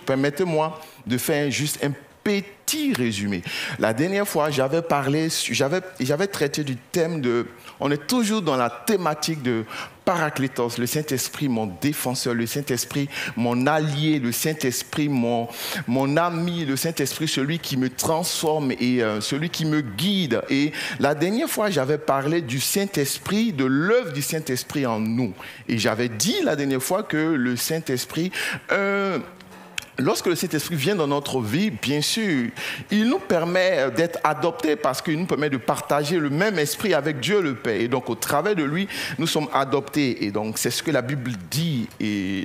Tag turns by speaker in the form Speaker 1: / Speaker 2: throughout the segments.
Speaker 1: permettez-moi de faire juste un petit résumé. La dernière fois, j'avais traité du thème de... On est toujours dans la thématique de Paraclétos, le Saint-Esprit, mon défenseur, le Saint-Esprit, mon allié, le Saint-Esprit, mon ami, le Saint-Esprit, celui qui me transforme et celui qui me guide. Et la dernière fois, j'avais parlé du Saint-Esprit, de l'œuvre du Saint-Esprit en nous. Et j'avais dit la dernière fois que le Saint-Esprit... Lorsque le Saint-Esprit vient dans notre vie, bien sûr, il nous permet d'être adoptés parce qu'il nous permet de partager le même esprit avec Dieu le Père. Et donc, au travers de lui, nous sommes adoptés. Et donc, c'est ce que la Bible dit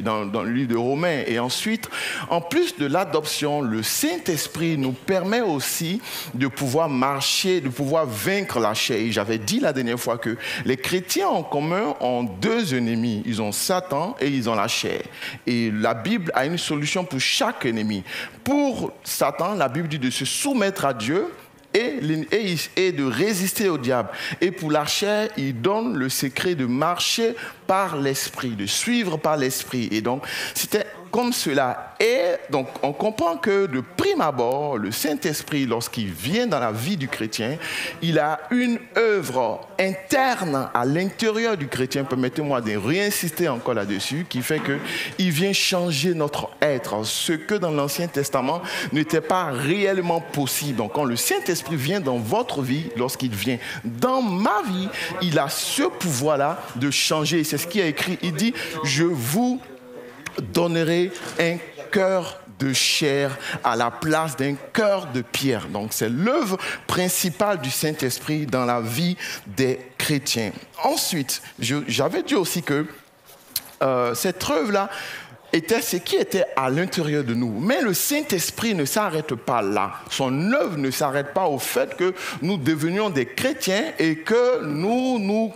Speaker 1: dans le livre de Romains. Et ensuite, en plus de l'adoption, le Saint-Esprit nous permet aussi de pouvoir marcher, de pouvoir vaincre la chair. Et j'avais dit la dernière fois que les chrétiens en commun ont deux ennemis. Ils ont Satan et ils ont la chair. Et la Bible a une solution pour chaque ennemi. Pour Satan, la Bible dit de se soumettre à Dieu et de résister au diable. Et pour la chair, il donne le secret de marcher par l'esprit, de suivre par l'esprit. Et donc, c'était comme cela. Et donc, on comprend que de prime abord, le Saint-Esprit, lorsqu'il vient dans la vie du chrétien, il a une œuvre interne à l'intérieur du chrétien, permettez-moi de réinsister encore là-dessus, qui fait qu'il vient changer notre être, ce que dans l'Ancien Testament n'était pas réellement possible. Donc, quand le Saint-Esprit vient dans votre vie, lorsqu'il vient dans ma vie, il a ce pouvoir-là de changer. C'est ce qui est écrit. Il dit, je vous donnerai un cœur de chair à la place d'un cœur de pierre. Donc, c'est l'œuvre principale du Saint-Esprit dans la vie des chrétiens. Ensuite, j'avais dit aussi que cette œuvre-là était ce qui était à l'intérieur de nous. Mais le Saint-Esprit ne s'arrête pas là. Son œuvre ne s'arrête pas au fait que nous devenions des chrétiens et que nous nous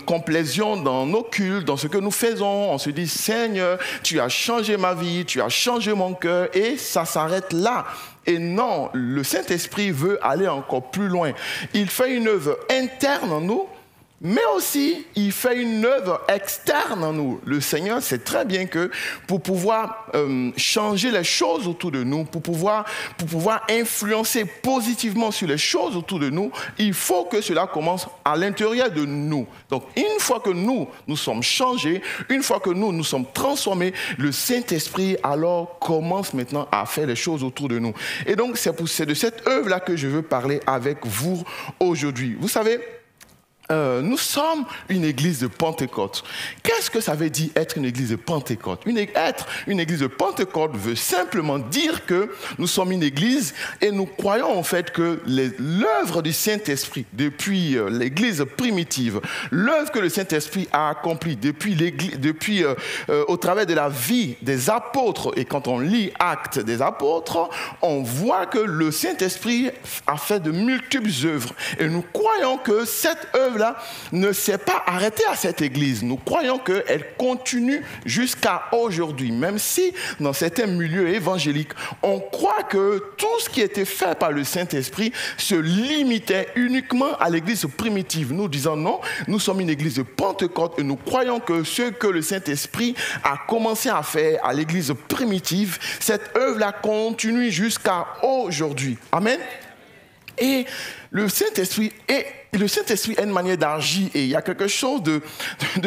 Speaker 1: complaisions dans nos cultes, dans ce que nous faisons. On se dit, Seigneur, tu as changé ma vie, tu as changé mon cœur, et ça s'arrête là. Et non, le Saint-Esprit veut aller encore plus loin. Il fait une œuvre interne en nous, mais aussi, il fait une œuvre externe en nous. Le Seigneur sait très bien que pour pouvoir changer les choses autour de nous, pour pouvoir influencer positivement sur les choses autour de nous, il faut que cela commence à l'intérieur de nous. Donc, une fois que nous sommes changés, une fois que nous sommes transformés, le Saint-Esprit alors commence maintenant à faire les choses autour de nous. Et donc, c'est de cette œuvre-là que je veux parler avec vous aujourd'hui. Vous savez, nous sommes une église de Pentecôte. Qu'est-ce que ça veut dire être une église de Pentecôte? Être une église de Pentecôte veut simplement dire que nous sommes une église et nous croyons en fait que l'œuvre du Saint-Esprit depuis l'église primitive, l'œuvre que le Saint-Esprit a accomplie depuis au travers de la vie des apôtres, et quand on lit Actes des apôtres, on voit que le Saint-Esprit a fait de multiples œuvres, et nous croyons que cette œuvre là ne s'est pas arrêtée à cette église. Nous croyons qu'elle continue jusqu'à aujourd'hui, même si dans certains milieux évangéliques, on croit que tout ce qui était fait par le Saint-Esprit se limitait uniquement à l'église primitive. Nous disons non, nous sommes une église de Pentecôte et nous croyons que ce que le Saint-Esprit a commencé à faire à l'église primitive, cette œuvre-là continue jusqu'à aujourd'hui. Amen. Et le Saint-Esprit a une manière d'agir, et il y a quelque chose de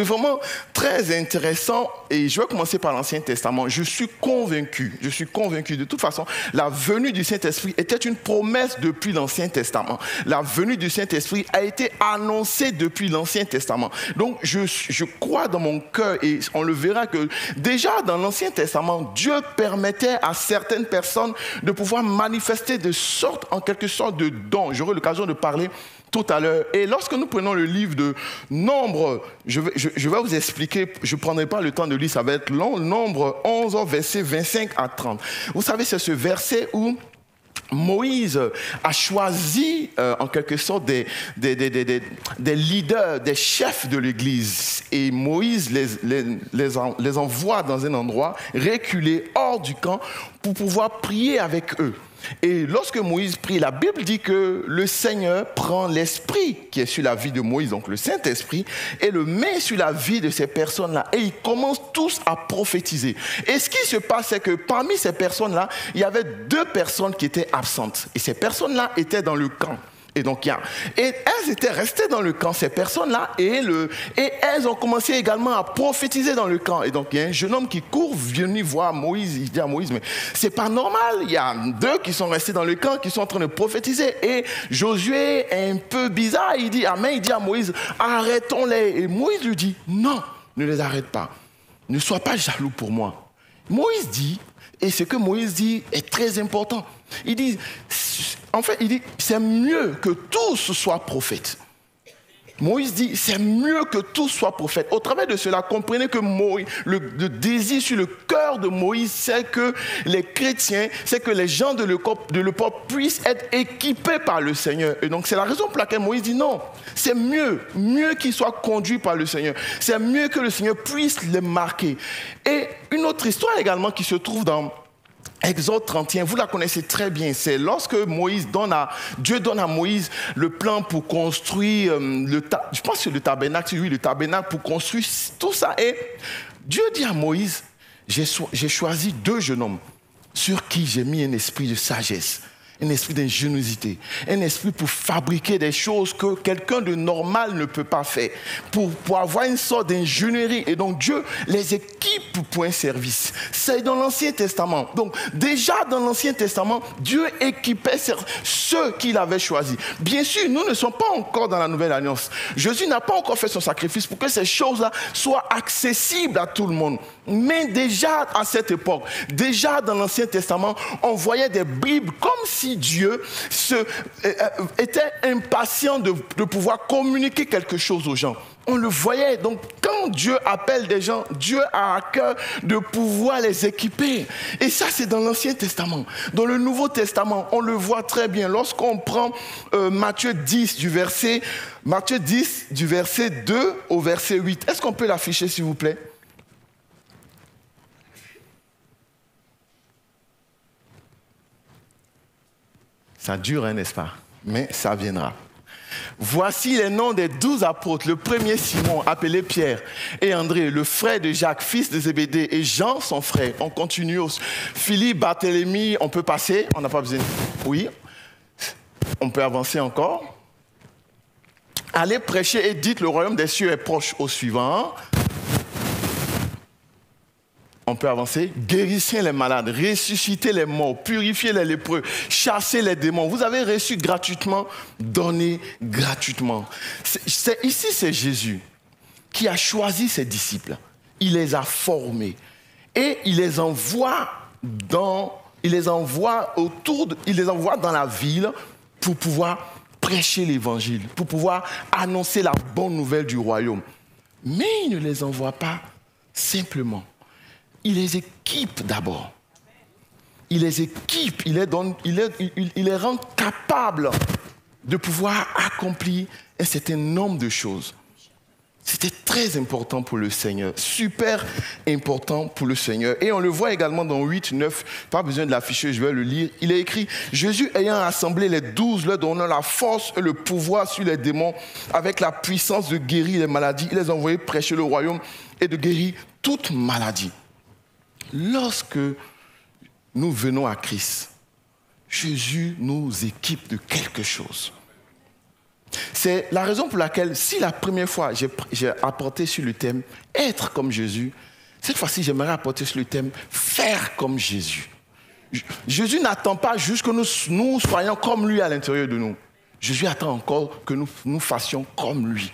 Speaker 1: vraiment très intéressant. Et je vais commencer par l'Ancien Testament. Je suis convaincu, de toute façon, la venue du Saint-Esprit était une promesse depuis l'Ancien Testament. La venue du Saint-Esprit a été annoncée depuis l'Ancien Testament. Donc, je crois dans mon cœur, et on le verra que déjà dans l'Ancien Testament, Dieu permettait à certaines personnes de pouvoir manifester en quelque sorte de dons. J'aurai l'occasion de parler tout à l'heure. Et lorsque nous prenons le livre de Nombre, je vais vous expliquer, je ne prendrai pas le temps de lire, ça va être long, Nombre 11, versets 25 à 30. Vous savez, c'est ce verset où Moïse a choisi en quelque sorte des leaders, des chefs de l'église. Et Moïse les envoie dans un endroit reculé hors du camp pour pouvoir prier avec eux. Et lorsque Moïse prie, la Bible dit que le Seigneur prend l'esprit qui est sur la vie de Moïse, donc le Saint-Esprit, et le met sur la vie de ces personnes-là. Et ils commencent tous à prophétiser. Et ce qui se passe, c'est que parmi ces personnes-là, il y avait 2 personnes qui étaient absentes. Et ces personnes-là étaient dans le camp. Et donc, elles étaient restées dans le camp, ces personnes-là, et elles ont commencé également à prophétiser dans le camp. Et donc, il y a un jeune homme qui court, venu voir Moïse. Il dit à Moïse, mais c'est pas normal. Il y a 2 qui sont restés dans le camp, qui sont en train de prophétiser. Et Josué est un peu bizarre. Il dit à Moïse, arrêtons-les. Et Moïse lui dit, non, ne les arrête pas. Ne sois pas jaloux pour moi. Moïse dit, et ce que Moïse dit est très important. Il dit, c'est mieux que tous soient prophètes. Moïse dit, c'est mieux que tous soient prophètes. Au travers de cela, comprenez que le désir sur le cœur de Moïse, c'est que les chrétiens, c'est que les gens de le peuple puissent être équipés par le Seigneur. Et donc, c'est la raison pour laquelle Moïse dit non. C'est mieux qu'ils soient conduits par le Seigneur. C'est mieux que le Seigneur puisse les marquer. Et une autre histoire également qui se trouve dans Exode 31, vous la connaissez très bien, c'est lorsque Dieu donne à Moïse le plan pour construire je pense que le tabernacle pour construire tout ça. Et Dieu dit à Moïse, j'ai choisi 2 jeunes hommes sur qui j'ai mis un esprit de sagesse, un esprit d'ingéniosité, un esprit pour fabriquer des choses que quelqu'un de normal ne peut pas faire, pour avoir une sorte d'ingénierie. Et donc Dieu les équipe pour un service. C'est dans l'Ancien Testament. Donc déjà dans l'Ancien Testament, Dieu équipait ceux qu'il avait choisis. Bien sûr, nous ne sommes pas encore dans la Nouvelle Alliance. Jésus n'a pas encore fait son sacrifice pour que ces choses-là soient accessibles à tout le monde. Mais déjà à cette époque, déjà dans l'Ancien Testament, on voyait des bribes comme si Dieu était impatient de pouvoir communiquer quelque chose aux gens. On le voyait. Donc, quand Dieu appelle des gens, Dieu a à cœur de pouvoir les équiper. Et ça, c'est dans l'Ancien Testament. Dans le Nouveau Testament, on le voit très bien. Lorsqu'on prend Matthieu 10 du verset 2 au verset 8. Est-ce qu'on peut l'afficher, s'il vous plaît? Ça dure, n'est-ce pas? Mais ça viendra. Voici les noms des 12 apôtres. Le premier, Simon, appelé Pierre, et André, le frère de Jacques, fils de Zébédée, et Jean, son frère. On continue. Philippe, Barthélemy, on peut passer. On n'a pas besoin. Oui. On peut avancer encore. Allez prêcher et dites, le royaume des cieux est proche. Au suivant. On peut avancer. Guérissez les malades, ressuscitez les morts, purifiez les lépreux, chassez les démons. Vous avez reçu gratuitement, donnez gratuitement. Ici, c'est Jésus qui a choisi ses disciples. Il les a formés et il les envoie dans la ville pour pouvoir prêcher l'évangile, pour pouvoir annoncer la bonne nouvelle du royaume. Mais il ne les envoie pas simplement. Il les équipe d'abord. Il les équipe, il les rend capables de pouvoir accomplir un certain nombre de choses. C'était très important pour le Seigneur, super important pour le Seigneur. Et on le voit également dans 8, 9, pas besoin de l'afficher, je vais le lire. Il est écrit, Jésus ayant rassemblé les 12, leur donnant la force et le pouvoir sur les démons, avec la puissance de guérir les maladies, il les a envoyés prêcher le royaume et de guérir toute maladie. Lorsque nous venons à Christ, Jésus nous équipe de quelque chose. C'est la raison pour laquelle, si la première fois j'ai apporté sur le thème « être comme Jésus », cette fois-ci j'aimerais apporter sur le thème « faire comme Jésus ». Jésus n'attend pas juste que nous soyons comme lui à l'intérieur de nous. Jésus attend encore que nous fassions comme lui.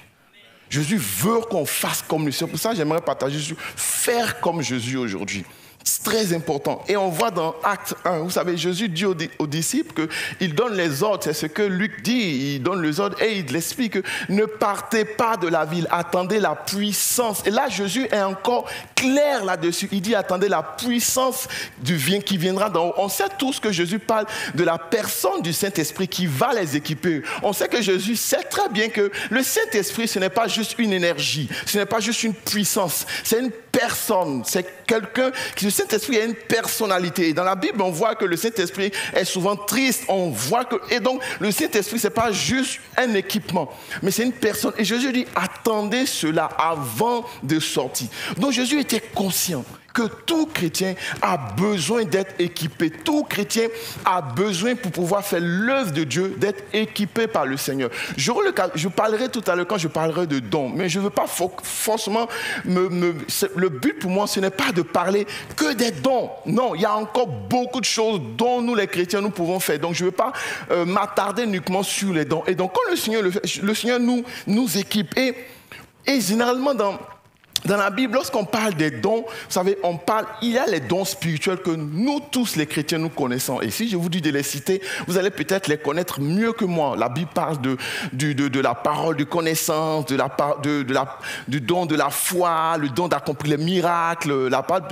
Speaker 1: Jésus veut qu'on fasse comme lui. C'est pour ça que j'aimerais partager sur faire comme Jésus aujourd'hui. C'est très important. Et on voit dans Acte 1, vous savez, Jésus dit aux disciples qu'il donne les ordres. C'est ce que Luc dit. Il donne les ordres et il explique que ne partez pas de la ville, attendez la puissance. Et là, Jésus est encore clair là-dessus. Il dit attendez la puissance qui viendra d'en haut. On sait tous que Jésus parle de la personne du Saint-Esprit qui va les équiper. On sait que Jésus sait très bien que le Saint-Esprit, ce n'est pas juste une énergie, ce n'est pas juste une puissance, c'est une personne, c'est quelqu'un qui... Le Saint-Esprit Saint-Esprit a une personnalité. Et dans la Bible, on voit que le Saint-Esprit est souvent triste. On voit que... Et donc, le Saint-Esprit, ce n'est pas juste un équipement, mais c'est une personne. Et Jésus dit, attendez cela avant de sortir. Donc, Jésus était conscient que tout chrétien a besoin d'être équipé. Tout chrétien a besoin, pour pouvoir faire l'œuvre de Dieu, d'être équipé par le Seigneur. Je parlerai tout à l'heure quand je parlerai de dons, mais je ne veux pas forcément... Le but pour moi, ce n'est pas de parler que des dons. Non, il y a encore beaucoup de choses dont nous, les chrétiens, nous pouvons faire. Donc, je ne veux pas m'attarder uniquement sur les dons. Et donc, quand le Seigneur le fait, le Seigneur nous équipe. Et généralement, dans la Bible, lorsqu'on parle des dons, vous savez, il y a les dons spirituels que nous tous les chrétiens nous connaissons. Et si je vous dis de les citer, vous allez peut-être les connaître mieux que moi. La Bible parle de la parole de connaissance, du don de la foi, le don d'accomplir les miracles, la parole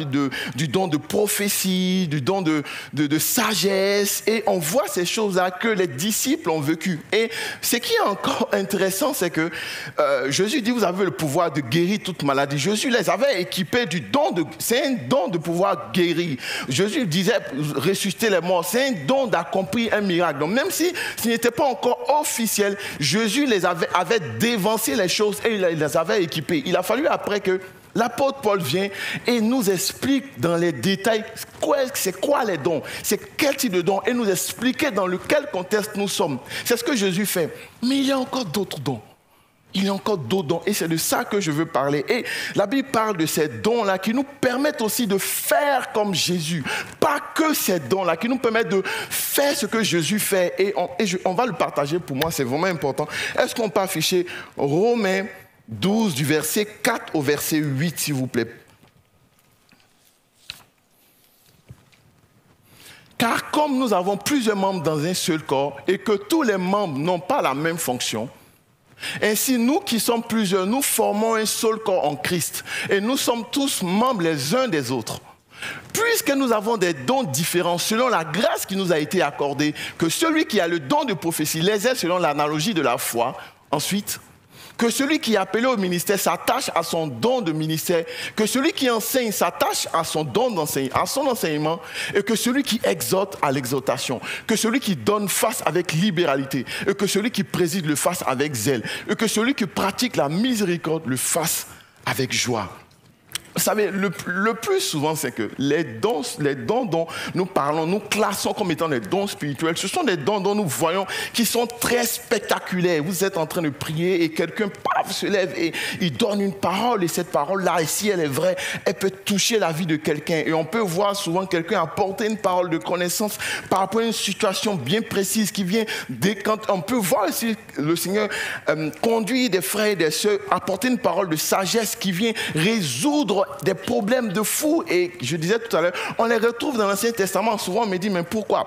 Speaker 1: du don de prophétie, du don de sagesse. Et on voit ces choses-là que les disciples ont vécues. Et ce qui est encore intéressant, c'est que Jésus dit, vous avez le pouvoir de guérir toute maladie. Jésus les avait équipés du don c'est un don de pouvoir guérir. Jésus disait ressusciter les morts, c'est un don d'accomplir un miracle. Donc même si ce n'était pas encore officiel, Jésus avait dévancé les choses et il les avait équipés. Il a fallu après que l'apôtre Paul vient et nous explique dans les détails c'est quoi les dons, c'est quel type de dons, et nous expliquer dans quel contexte nous sommes. C'est ce que Jésus fait. Mais il y a encore d'autres dons. Il y a encore d'autres dons et c'est de ça que je veux parler. Et la Bible parle de ces dons-là qui nous permettent aussi de faire comme Jésus. Pas que ces dons-là qui nous permettent de faire ce que Jésus fait. Et on va le partager pour moi, c'est vraiment important. Est-ce qu'on peut afficher Romains 12 du verset 4 au verset 8, s'il vous plaît? Car comme nous avons plusieurs membres dans un seul corps et que tous les membres n'ont pas la même fonction, ainsi, nous qui sommes plusieurs, nous formons un seul corps en Christ. Et nous sommes tous membres les uns des autres. Puisque nous avons des dons différents selon la grâce qui nous a été accordée, que celui qui a le don de prophétie les aide selon l'analogie de la foi. Ensuite, que celui qui est appelé au ministère s'attache à son don de ministère, que celui qui enseigne s'attache à son don d'enseignement, à son enseignement, et que celui qui exhorte à l'exhortation, que celui qui donne fasse avec libéralité, et que celui qui préside le fasse avec zèle, et que celui qui pratique la miséricorde le fasse avec joie. Vous savez, le plus souvent, c'est que les dons dont nous parlons, nous classons comme étant des dons spirituels. Ce sont des dons dont nous voyons qui sont très spectaculaires. Vous êtes en train de prier et quelqu'un, paf, se lève et il donne une parole. Et cette parole-là, et si elle est vraie, elle peut toucher la vie de quelqu'un. Et on peut voir souvent quelqu'un apporter une parole de connaissance par rapport à une situation bien précise qui vient quand on peut voir aussi le Seigneur conduire des frères et des sœurs, apporter une parole de sagesse qui vient résoudre des problèmes de fou. Et je disais tout à l'heure, on les retrouve dans l'Ancien Testament. Souvent on me dit, mais pourquoi?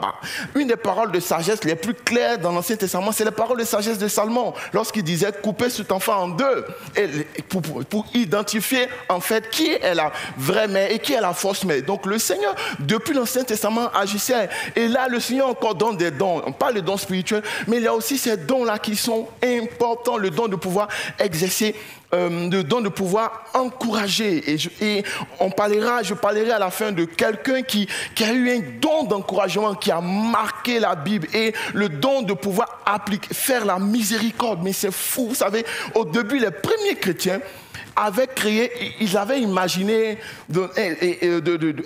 Speaker 1: Une des paroles de sagesse les plus claires dans l'Ancien Testament, c'est la parole de sagesse de Salomon, lorsqu'il disait couper cet enfant en deux, et pour identifier en fait qui est la vraie mère et qui est la fausse mère. Donc le Seigneur, depuis l'Ancien Testament, agissait. Et là, le Seigneur encore donne des dons. On parle de dons spirituels, mais il y a aussi ces dons-là qui sont importants, le don de pouvoir exercer, le don de pouvoir encourager. Et je parlerai à la fin de quelqu'un qui a eu un don d'encouragement qui a marqué la Bible, et le don de pouvoir faire la miséricorde. Mais c'est fou, vous savez, au début, les premiers chrétiens ils avaient imaginé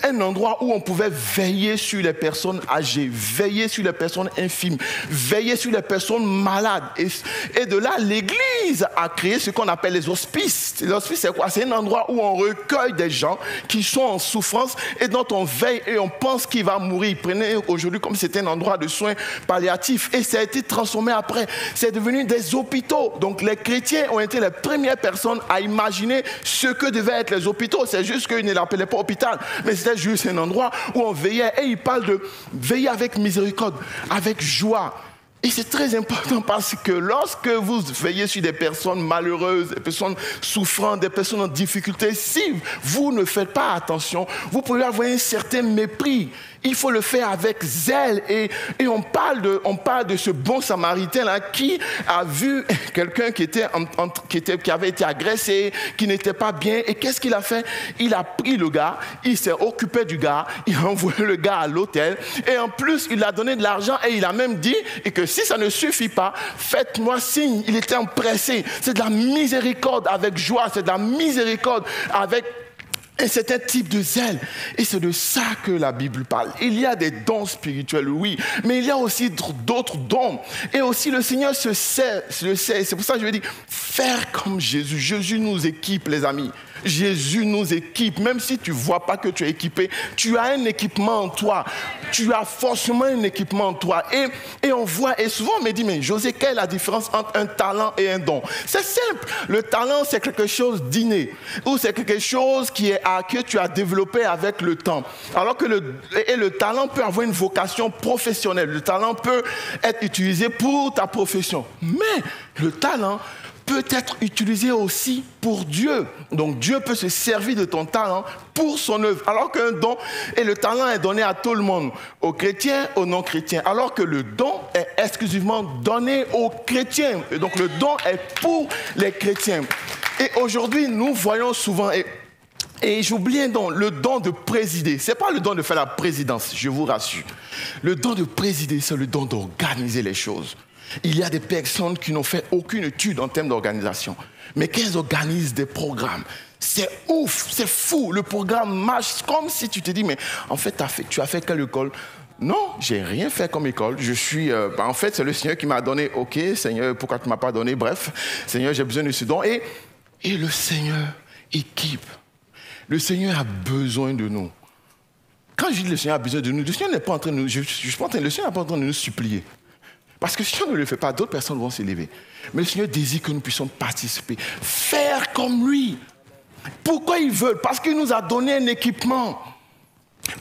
Speaker 1: un endroit où on pouvait veiller sur les personnes âgées, veiller sur les personnes infimes, veiller sur les personnes malades. Et de là, l'Église a créé ce qu'on appelle les hospices. Les hospices, c'est quoi? C'est un endroit où on recueille des gens qui sont en souffrance et dont on veille et on pense qu'il va mourir. Prenez aujourd'hui comme c'était un endroit de soins palliatifs. Et ça a été transformé après. C'est devenu des hôpitaux. Donc les chrétiens ont été les premières personnes à imaginer ce que devaient être les hôpitaux. C'est juste qu'ils ne l'appelaient pas hôpital, mais c'était juste un endroit où on veillait. Et il parle de veiller avec miséricorde, avec joie. Et c'est très important parce que lorsque vous veillez sur des personnes malheureuses, des personnes souffrantes, des personnes en difficulté, si vous ne faites pas attention, vous pouvez avoir un certain mépris. Il faut le faire avec zèle. Et on parle de ce bon samaritain-là qui a vu quelqu'un qui avait été agressé, qui n'était pas bien. Et qu'est-ce qu'il a fait? Il a pris le gars, il s'est occupé du gars, il a envoyé le gars à l'hôtel. Et en plus, il a donné de l'argent et il a même dit que si ça ne suffit pas, faites-moi signe. Il était empressé. C'est de la miséricorde avec joie, c'est de la miséricorde avec un certain type de zèle. Et c'est de ça que la Bible parle. Il y a des dons spirituels, oui, mais il y a aussi d'autres dons. Et aussi le Seigneur le sait. C'est pour ça que je veux dire, faire comme Jésus. Jésus nous équipe, les amis. Jésus nous équipe. Même si tu ne vois pas que tu es équipé, tu as un équipement en toi. Tu as forcément un équipement en toi. Et on voit, et souvent on me dit, mais José, quelle est la différence entre un talent et un don? C'est simple. Le talent, c'est quelque chose d'inné. Ou c'est quelque chose que tu as développé avec le temps. Alors que le talent peut avoir une vocation professionnelle. Le talent peut être utilisé pour ta profession. Mais le talent peut être utilisé aussi pour Dieu. Donc Dieu peut se servir de ton talent pour son œuvre. Alors qu'un don et le talent est donné à tout le monde, aux chrétiens, aux non-chrétiens. Alors que le don est exclusivement donné aux chrétiens. Et donc le don est pour les chrétiens. Et aujourd'hui, nous voyons souvent... Et j'oublie donc le don de présider. Ce n'est pas le don de faire la présidence, je vous rassure. Le don de présider, c'est le don d'organiser les choses. Il y a des personnes qui n'ont fait aucune étude en termes d'organisation, mais qu'elles organisent des programmes. C'est ouf, c'est fou. Le programme marche comme si tu te dis, mais en fait, tu as fait quelle école? Non, j'ai rien fait comme école. Je suis, en fait, c'est le Seigneur qui m'a donné. Ok, Seigneur, pourquoi tu ne m'as pas donné? Bref, Seigneur, j'ai besoin de ce don. Et le Seigneur équipe. Le Seigneur a besoin de nous. Quand je dis le Seigneur a besoin de nous, le Seigneur n'est pas en train de nous, le Seigneur n'est pas en train de nous supplier. Parce que si on ne le fait pas, d'autres personnes vont s'élever. Mais le Seigneur désire que nous puissions participer, faire comme lui. Pourquoi il veut? Parce qu'il nous a donné un équipement.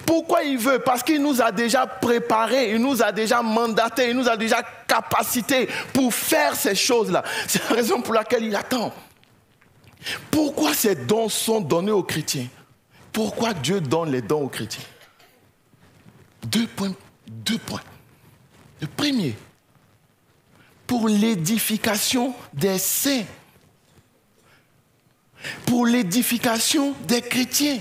Speaker 1: Pourquoi il veut? Parce qu'il nous a déjà préparés, il nous a déjà mandatés, il nous a déjà capacités pour faire ces choses-là. C'est la raison pour laquelle il attend. Pourquoi ces dons sont donnés aux chrétiens? Pourquoi Dieu donne les dons aux chrétiens? Deux points. Le premier, pour l'édification des saints. Pour l'édification des chrétiens.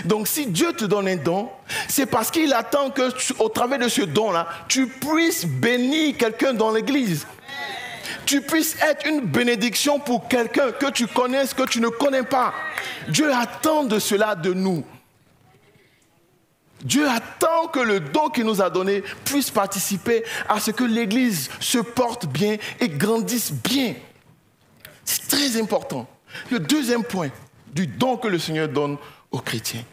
Speaker 1: Donc si Dieu te donne un don, c'est parce qu'il attend qu'au travers de ce don-là, tu puisses bénir quelqu'un dans l'église. Tu puisses être une bénédiction pour quelqu'un que tu connaisses, que tu ne connais pas. Dieu attend de cela de nous. Dieu attend que le don qu'il nous a donné puisse participer à ce que l'Église se porte bien et grandisse bien. C'est très important. Le deuxième point du don que le Seigneur donne aux chrétiens.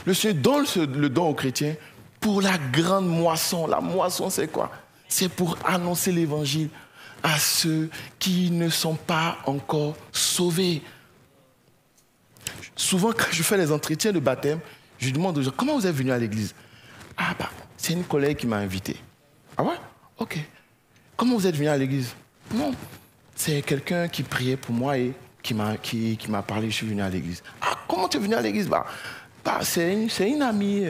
Speaker 1: Le Seigneur donne le don aux chrétiens pour la grande moisson. La moisson, c'est quoi? C'est pour annoncer l'Évangile à ceux qui ne sont pas encore sauvés. Souvent, quand je fais les entretiens de baptême, je demande aux gens, comment vous êtes venu à l'église? Ah bah, c'est une collègue qui m'a invité. Ah ouais? Ok. Comment vous êtes venu à l'église? Non, c'est quelqu'un qui priait pour moi et qui m'a parlé, je suis venu à l'église. Ah, comment tu es venu à l'église? C'est une amie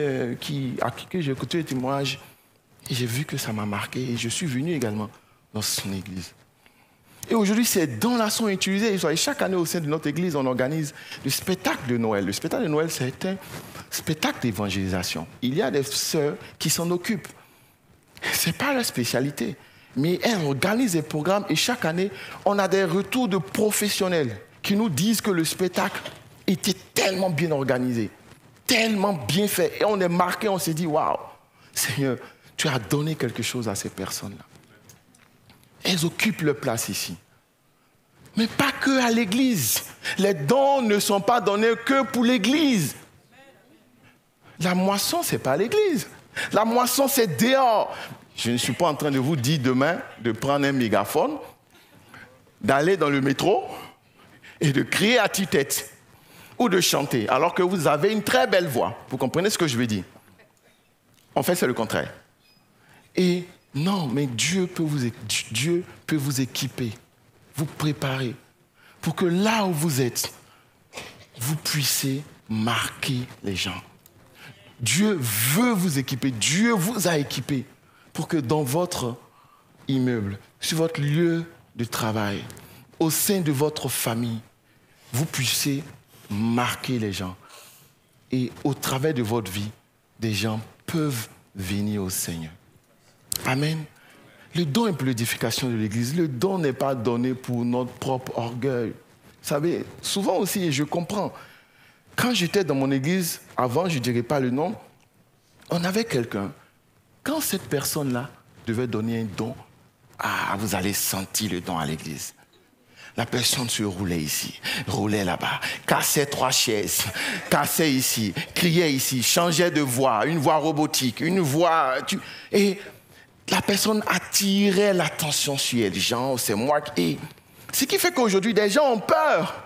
Speaker 1: à qui j'ai écouté le témoignage et j'ai vu que ça m'a marqué et je suis venu également dans son église. Et aujourd'hui, ces dons-là sont utilisés. Et chaque année, au sein de notre église, on organise le spectacle de Noël. Le spectacle de Noël, c'est un spectacle d'évangélisation. Il y a des sœurs qui s'en occupent. Ce n'est pas leur spécialité. Mais elles organisent des programmes et chaque année, on a des retours de professionnels qui nous disent que le spectacle était tellement bien organisé, tellement bien fait. Et on est marqué, on s'est dit, waouh, Seigneur, tu as donné quelque chose à ces personnes-là. Elles occupent leur place ici. Mais pas que à l'église. Les dons ne sont pas donnés que pour l'église. La moisson, ce n'est pas à l'église. La moisson, c'est dehors. Je ne suis pas en train de vous dire demain de prendre un mégaphone, d'aller dans le métro et de crier à tue-tête ou de chanter alors que vous avez une très belle voix. Vous comprenez ce que je veux dire? En fait, c'est le contraire. Et Non, mais Dieu peut vous équiper, vous préparer, pour que là où vous êtes, vous puissiez marquer les gens. Dieu veut vous équiper, Dieu vous a équipé pour que dans votre immeuble, sur votre lieu de travail, au sein de votre famille, vous puissiez marquer les gens. Et au travers de votre vie, des gens peuvent venir au Seigneur. Amen. Le don est pour l'édification de l'Église. Le don n'est pas donné pour notre propre orgueil. Vous savez, souvent aussi, et je comprends, quand j'étais dans mon église, avant, je ne dirais pas le nom, on avait quelqu'un. Quand cette personne-là devait donner un don, vous allez sentir le don à l'église. La personne se roulait ici, roulait là-bas, cassait 3 chaises, cassait ici, criait ici, changeait de voix, une voix robotique, une voix... Et la personne attirait l'attention sur elle. Genre, c'est moi qui... Ce qui fait qu'aujourd'hui, des gens ont peur.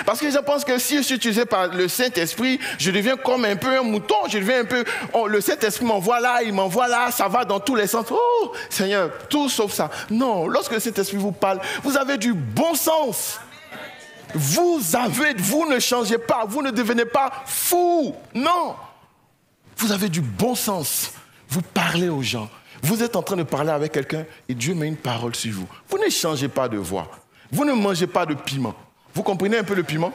Speaker 1: Parce que les gens pensent que si je suis utilisé par le Saint-Esprit, je deviens comme un peu un mouton, je deviens un peu... le Saint-Esprit m'envoie là, il m'envoie là, ça va dans tous les sens. Oh, Seigneur, tout sauf ça. Non, lorsque le Saint-Esprit vous parle, vous avez du bon sens. Vous ne changez pas, vous ne devenez pas fou. Non. Vous avez du bon sens. Vous parlez aux gens. Vous êtes en train de parler avec quelqu'un et Dieu met une parole sur vous. Vous ne changez pas de voix. Vous ne mangez pas de piment. Vous comprenez un peu le piment?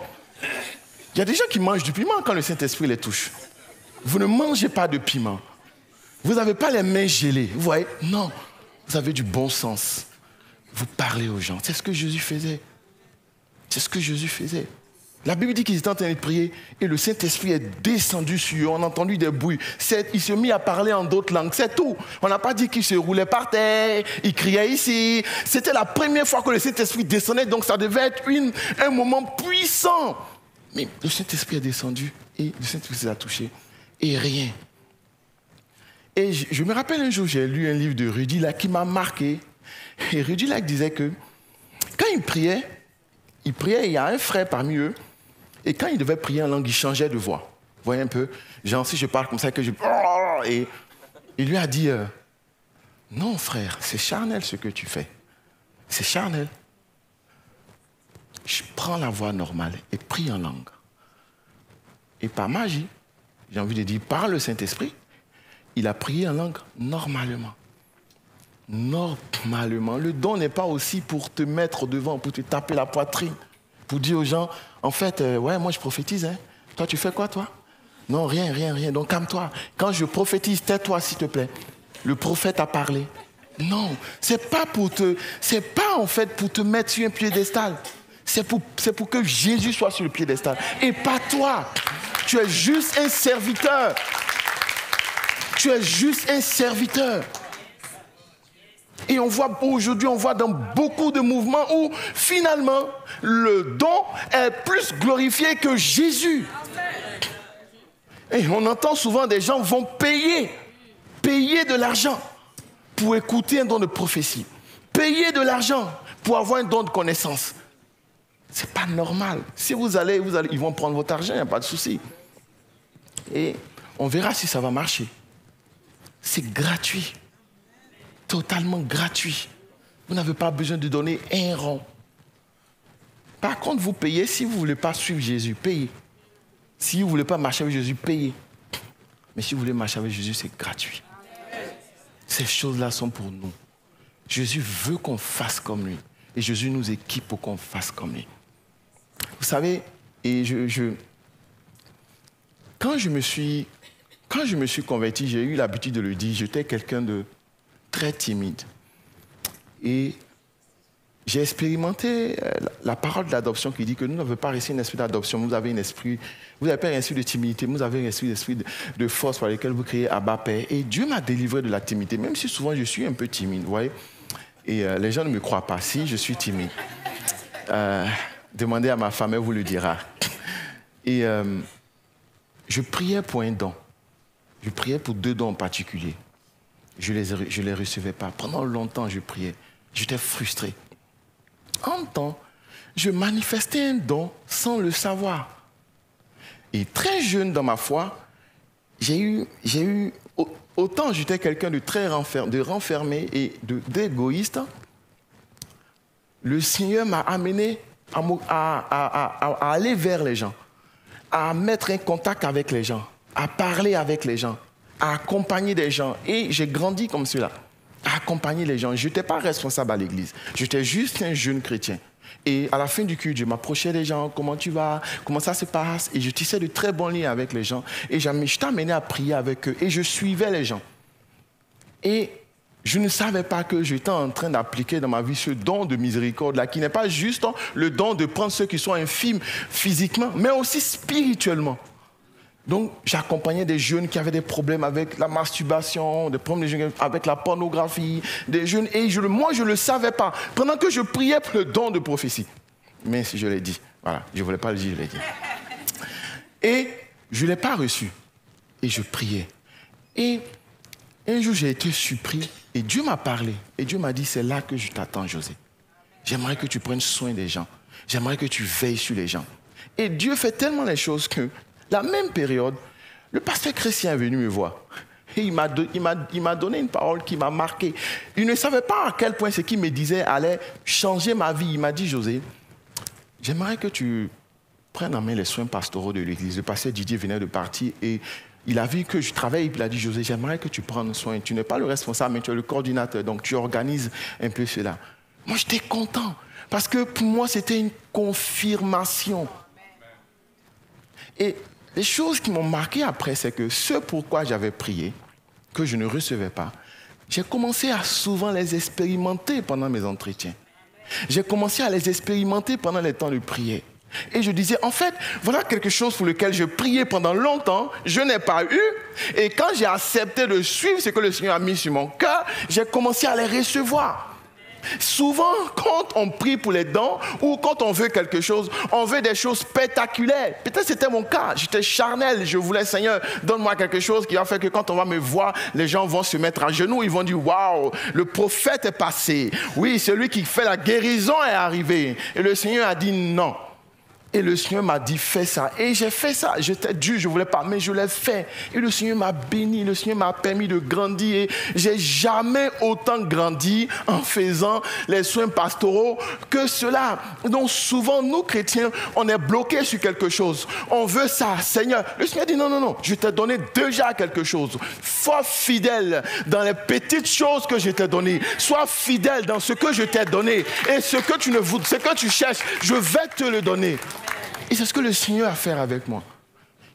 Speaker 1: Il y a des gens qui mangent du piment quand le Saint-Esprit les touche. Vous ne mangez pas de piment. Vous n'avez pas les mains gelées. Vous voyez? Non. Vous avez du bon sens. Vous parlez aux gens. C'est ce que Jésus faisait. C'est ce que Jésus faisait. La Bible dit qu'ils étaient en train de prier et le Saint-Esprit est descendu sur eux. On a entendu des bruits. Il se mit à parler en d'autres langues. C'est tout. On n'a pas dit qu'il se roulait par terre, il criait ici. C'était la première fois que le Saint-Esprit descendait, donc ça devait être un moment puissant. Mais le Saint-Esprit est descendu et le Saint-Esprit s'est touché. Et rien. Et je me rappelle un jour, j'ai lu un livre de Rudy Lack qui m'a marqué. Et Rudy Lack disait que quand il priait, il y a un frère parmi eux. Et quand il devait prier en langue, il changeait de voix. Vous voyez un peu? Genre, si je parle comme ça, que je... Et il lui a dit, non frère, c'est charnel ce que tu fais. C'est charnel. Je prends la voix normale et prie en langue. Et par magie, j'ai envie de dire, par le Saint-Esprit, il a prié en langue normalement. Normalement. Le don n'est pas aussi pour te mettre devant, pour te taper la poitrine. Pour dire aux gens, en fait, ouais, moi je prophétise, hein. Toi, tu fais quoi, toi? Non, rien. Donc, calme-toi. Quand je prophétise, tais-toi, s'il te plaît. Le prophète a parlé. Non, c'est pas en fait pour te mettre sur un piédestal. C'est pour que Jésus soit sur le piédestal. Et pas toi. Tu es juste un serviteur. Tu es juste un serviteur. Et aujourd'hui, on voit dans beaucoup de mouvements où finalement, le don est plus glorifié que Jésus. Et on entend souvent des gens vont payer de l'argent pour écouter un don de prophétie. Payer de l'argent pour avoir un don de connaissance. C'est pas normal. Si vous allez, ils vont prendre votre argent, il n'y a pas de souci. Et on verra si ça va marcher. C'est gratuit. Totalement gratuit. Vous n'avez pas besoin de donner un rond. Par contre, vous payez si vous ne voulez pas suivre Jésus, payez. Si vous ne voulez pas marcher avec Jésus, payez. Mais si vous voulez marcher avec Jésus, c'est gratuit. Ces choses-là sont pour nous. Jésus veut qu'on fasse comme lui. Et Jésus nous équipe pour qu'on fasse comme lui. Vous savez, et quand je me suis converti, j'ai eu l'habitude de le dire, j'étais quelqu'un de très timide. Et j'ai expérimenté la parole de l'adoption qui dit que nous n'avons pas reçu un esprit d'adoption, vous n'avez pas un esprit de timidité, vous avez un esprit de force par lequel vous criez Abba Père. Et Dieu m'a délivré de la timidité, même si souvent je suis un peu timide, vous voyez. Et les gens ne me croient pas, si je suis timide. Demandez à ma femme, elle vous le dira. Et je priais pour un don. Je priais pour 2 dons en particulier. Je ne les recevais pas. Pendant longtemps, je priais. J'étais frustré. En même temps, je manifestais un don sans le savoir. Et très jeune dans ma foi, j'ai eu autant j'étais quelqu'un de très renfermé et d'égoïste, le Seigneur m'a amené à aller vers les gens, à mettre un contact avec les gens, à parler avec les gens, à accompagner des gens. Et j'ai grandi comme cela, à accompagner les gens. Je n'étais pas responsable à l'église, j'étais juste un jeune chrétien. Et à la fin du culte, je m'approchais des gens, comment tu vas, comment ça se passe. Et je tissais de très bons liens avec les gens. Et j'étais amené à prier avec eux. Et je suivais les gens. Et je ne savais pas que j'étais en train d'appliquer dans ma vie ce don de miséricorde-là, qui n'est pas juste le don de prendre ceux qui sont infimes physiquement, mais aussi spirituellement. Donc, j'accompagnais des jeunes qui avaient des problèmes avec la masturbation, des problèmes avec la pornographie, des jeunes, et moi, je ne le savais pas, pendant que je priais pour le don de prophétie. Mais si je l'ai dit, voilà, je ne voulais pas le dire, je l'ai dit. Et je ne l'ai pas reçu, et je priais. Et un jour, j'ai été surpris, et Dieu m'a parlé, et Dieu m'a dit, c'est là que je t'attends, José. J'aimerais que tu prennes soin des gens, j'aimerais que tu veilles sur les gens. Et Dieu fait tellement les choses que, la même période, le pasteur Chrétien est venu me voir. Et il m'a donné une parole qui m'a marqué. Il ne savait pas à quel point ce qu'il me disait allait changer ma vie. Il m'a dit, José, j'aimerais que tu prennes en main les soins pastoraux de l'église. Le pasteur Didier venait de partir et il a vu que je travaille. Il a dit, José, j'aimerais que tu prennes soin. Tu n'es pas le responsable, mais tu es le coordinateur. Donc tu organises un peu cela. Moi, j'étais content parce que pour moi, c'était une confirmation. Et les choses qui m'ont marqué après, c'est que ce pourquoi j'avais prié, que je ne recevais pas, j'ai commencé à souvent les expérimenter pendant mes entretiens. J'ai commencé à les expérimenter pendant les temps de prière. Et je disais, en fait, voilà quelque chose pour lequel je priais pendant longtemps, je n'ai pas eu. Et quand j'ai accepté de suivre ce que le Seigneur a mis sur mon cœur, j'ai commencé à les recevoir. Souvent, quand on prie pour les dons ou quand on veut quelque chose, on veut des choses spectaculaires. Peut-être c'était mon cas, j'étais charnel, je voulais, Seigneur, donne-moi quelque chose qui va faire que quand on va me voir, les gens vont se mettre à genoux, ils vont dire, waouh, le prophète est passé. Oui, celui qui fait la guérison est arrivé. Et le Seigneur a dit non. Et le Seigneur m'a dit, fais ça. Et j'ai fait ça. J'étais dur, je ne voulais pas, mais je l'ai fait. Et le Seigneur m'a béni, le Seigneur m'a permis de grandir. Et je n'ai jamais autant grandi en faisant les soins pastoraux que cela. Donc souvent, nous chrétiens, on est bloqués sur quelque chose. On veut ça, Seigneur. Le Seigneur dit, non, non, non, je t'ai donné déjà quelque chose. Sois fidèle dans les petites choses que je t'ai données. Sois fidèle dans ce que je t'ai donné. Et ce que tu cherches, je vais te le donner. Et c'est ce que le Seigneur a fait avec moi.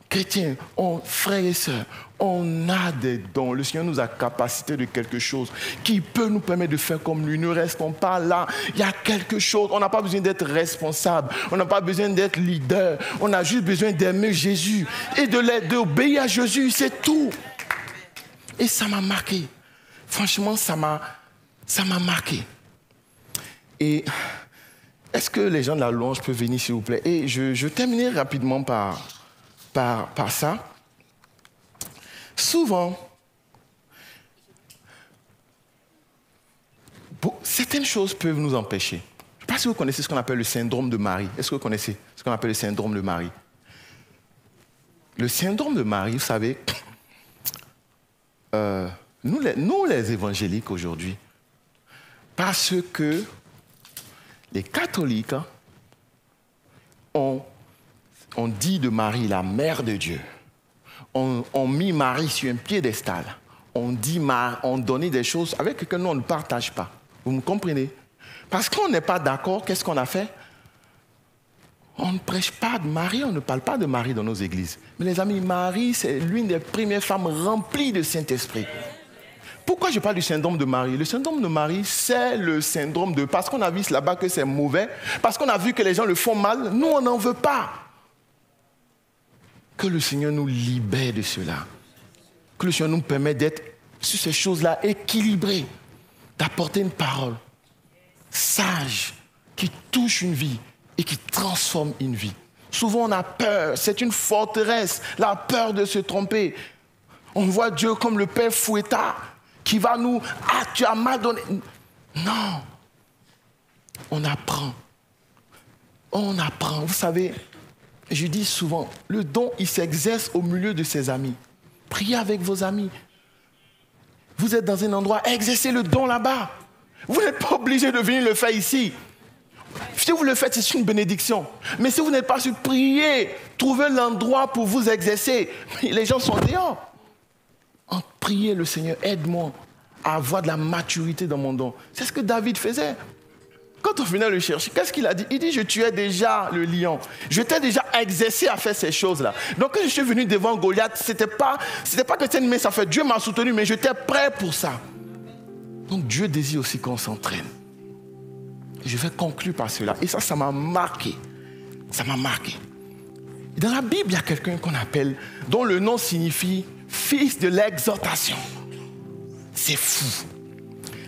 Speaker 1: Chrétiens, frères et sœurs, on a des dons. Le Seigneur nous a capacité de quelque chose qui peut nous permettre de faire comme lui. Ne restons pas là. Il y a quelque chose. On n'a pas besoin d'être responsable. On n'a pas besoin d'être leader. On a juste besoin d'aimer Jésus et d'obéir à Jésus. C'est tout. Et ça m'a marqué. Franchement, ça m'a marqué. Et est-ce que les gens de la louange peuvent venir, s'il vous plaît? Et je terminerai rapidement par ça. Souvent, certaines choses peuvent nous empêcher. Je ne sais pas si vous connaissez ce qu'on appelle le syndrome de Marie. Est-ce que vous connaissez ce qu'on appelle le syndrome de Marie? Le syndrome de Marie, vous savez, nous les évangéliques aujourd'hui, parce que les catholiques ont dit de Marie la mère de Dieu. On mis Marie sur un piédestal. On donnait des choses avec lesquelles nous on ne partage pas. Vous me comprenez? Parce qu'on n'est pas d'accord, qu'est-ce qu'on a fait? On ne prêche pas de Marie, on ne parle pas de Marie dans nos églises. Mais les amis, Marie, c'est l'une des premières femmes remplies de Saint-Esprit. Pourquoi je parle du syndrome de Marie? Le syndrome de Marie, c'est le syndrome de... Parce qu'on a vu là-bas que c'est mauvais, parce qu'on a vu que les gens le font mal, nous, on n'en veut pas. Que le Seigneur nous libère de cela. Que le Seigneur nous permette d'être sur ces choses-là équilibrés, d'apporter une parole sage, qui touche une vie et qui transforme une vie. Souvent, on a peur, c'est une forteresse, la peur de se tromper. On voit Dieu comme le Père fouettard, qui va nous... Ah, tu as mal donné. Non. On apprend. On apprend. Vous savez, je dis souvent, le don, il s'exerce au milieu de ses amis. Priez avec vos amis. Vous êtes dans un endroit, exercez le don là-bas. Vous n'êtes pas obligé de venir le faire ici. Si vous le faites, c'est une bénédiction. Mais si vous n'êtes pas sur prier, trouvez l'endroit pour vous exercer. Les gens sont dehors. En prier, le Seigneur, aide-moi à avoir de la maturité dans mon don. C'est ce que David faisait. Quand on venait le chercher, qu'est-ce qu'il a dit? Il dit, je tuais déjà le lion. Je t'ai déjà exercé à faire ces choses-là. Donc quand je suis venu devant Goliath, c'était pas que c'était une main, ça fait Dieu m'a soutenu, mais j'étais prêt pour ça. Donc Dieu désire aussi qu'on s'entraîne. Je vais conclure par cela. Et ça m'a marqué. Ça m'a marqué. Dans la Bible, il y a quelqu'un qu'on appelle, dont le nom signifie fils de l'exhortation. C'est fou.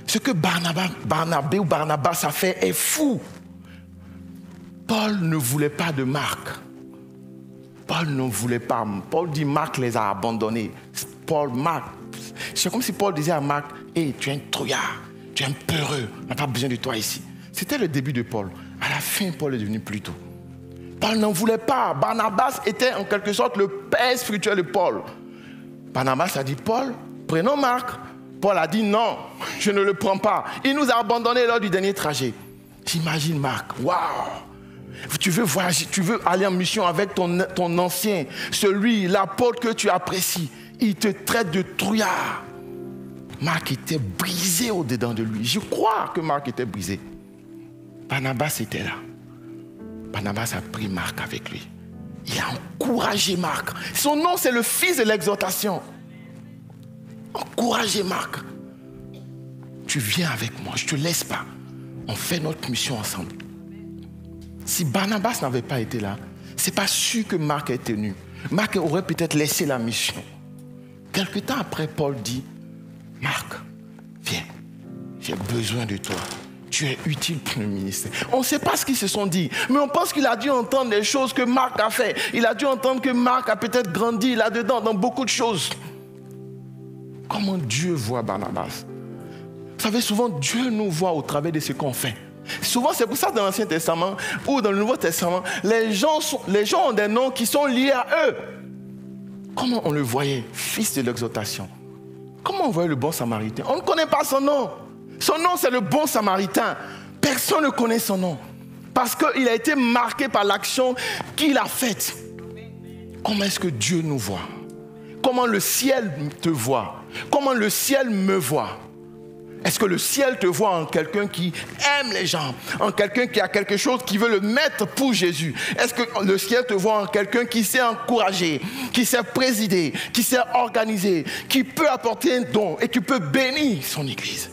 Speaker 1: Ce que Barnabas a fait est fou. Paul ne voulait pas de Marc. Paul ne voulait pas. Paul dit Marc les a abandonnés. C'est comme si Paul disait à Marc, hey, tu es un trouillard, tu es un peureux, on n'a pas besoin de toi ici. C'était le début de Paul. À la fin, Paul est devenu plus tôt. Paul n'en voulait pas. Barnabas était en quelque sorte le père spirituel de Paul. Barnabas a dit, Paul, prenons Marc. Paul a dit, non, je ne le prends pas. Il nous a abandonnés lors du dernier trajet. J'imagine Marc, waouh! Tu veux voyager, tu veux aller en mission avec ton ancien, celui, l'apôtre que tu apprécies. Il te traite de trouillard. Marc était brisé au-dedans de lui. Je crois que Marc était brisé. Barnabas était là. Barnabas a pris Marc avec lui. Il a encouragé Marc. Son nom, c'est le fils de l'exhortation. Encouragez Marc. Tu viens avec moi, je ne te laisse pas. On fait notre mission ensemble. Si Barnabas n'avait pas été là, ce n'est pas sûr que Marc ait tenu. Marc aurait peut-être laissé la mission. Quelque temps après, Paul dit, Marc, viens, j'ai besoin de toi. Tu es utile pour le ministère. On ne sait pas ce qu'ils se sont dit, mais on pense qu'il a dû entendre des choses que Marc a fait. Il a dû entendre que Marc a peut-être grandi là-dedans, dans beaucoup de choses. Comment Dieu voit Barnabas? Vous savez, souvent, Dieu nous voit au travers de ce qu'on fait. Souvent, c'est pour ça que dans l'Ancien Testament ou dans le Nouveau Testament, les gens ont des noms qui sont liés à eux. Comment on le voyait? Fils de l'exhortation. Comment on voyait le bon Samaritain? On ne connaît pas son nom. Son nom, c'est le bon Samaritain. Personne ne connaît son nom. Parce qu'il a été marqué par l'action qu'il a faite. Comment est-ce que Dieu nous voit? Comment le ciel te voit? Comment le ciel me voit? Est-ce que le ciel te voit en quelqu'un qui aime les gens, en quelqu'un qui a quelque chose qui veut le mettre pour Jésus? Est-ce que le ciel te voit en quelqu'un qui sait encourager, qui sait présider, qui sait organiser, qui peut apporter un don et qui peut bénir son église?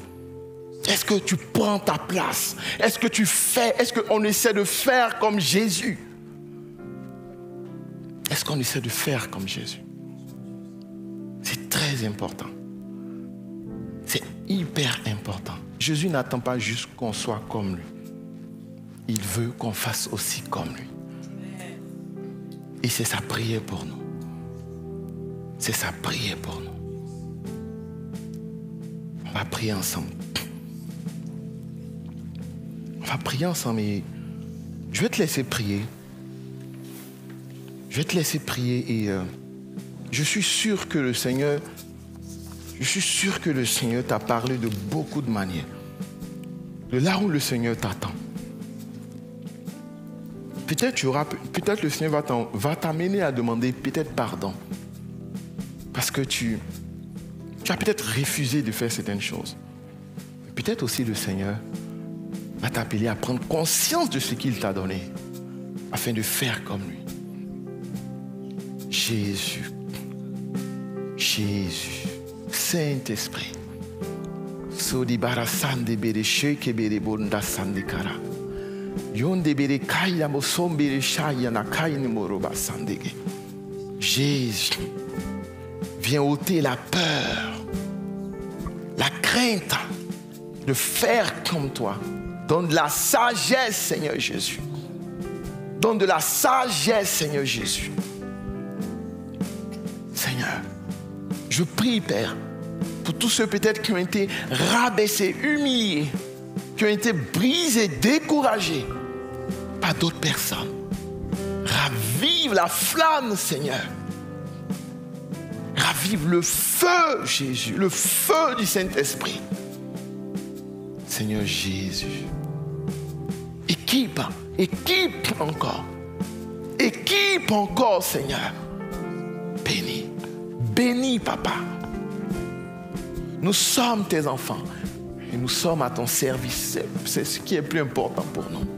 Speaker 1: Est-ce que tu prends ta place? Est-ce que tu fais? Est-ce qu'on essaie de faire comme Jésus? Est-ce qu'on essaie de faire comme Jésus? C'est très important. C'est hyper important. Jésus n'attend pas juste qu'on soit comme lui. Il veut qu'on fasse aussi comme lui. Et c'est sa prière pour nous. C'est sa prière pour nous. On va prier ensemble. On va prier ensemble et je vais te laisser prier. Je vais te laisser prier et je suis sûr que le Seigneur t'a parlé de beaucoup de manières. De là où le Seigneur t'attend. Peut-être le Seigneur va t'amener à demander peut-être pardon. Parce que tu as peut-être refusé de faire certaines choses. Peut-être aussi le Seigneur va t'appeler à prendre conscience de ce qu'il t'a donné afin de faire comme lui. Jésus, Saint-Esprit, Sodibara Sande Bere Sheke Bere Bonda Sandekara, Yonde Bere Kaya Mosombere Shaya Nakaine Moroba Sandege. Jésus, viens ôter la peur, la crainte de faire comme toi. Donne de la sagesse, Seigneur Jésus. Donne de la sagesse, Seigneur Jésus. Seigneur, je prie, Père, pour tous ceux peut-être qui ont été rabaissés, humiliés, qui ont été brisés, découragés par d'autres personnes. Ravive la flamme, Seigneur. ravive le feu, Jésus, le feu du Saint-Esprit. Seigneur Jésus, équipe encore. Équipe encore, Seigneur. Bénis, Papa. Nous sommes tes enfants et nous sommes à ton service. C'est ce qui est plus important pour nous.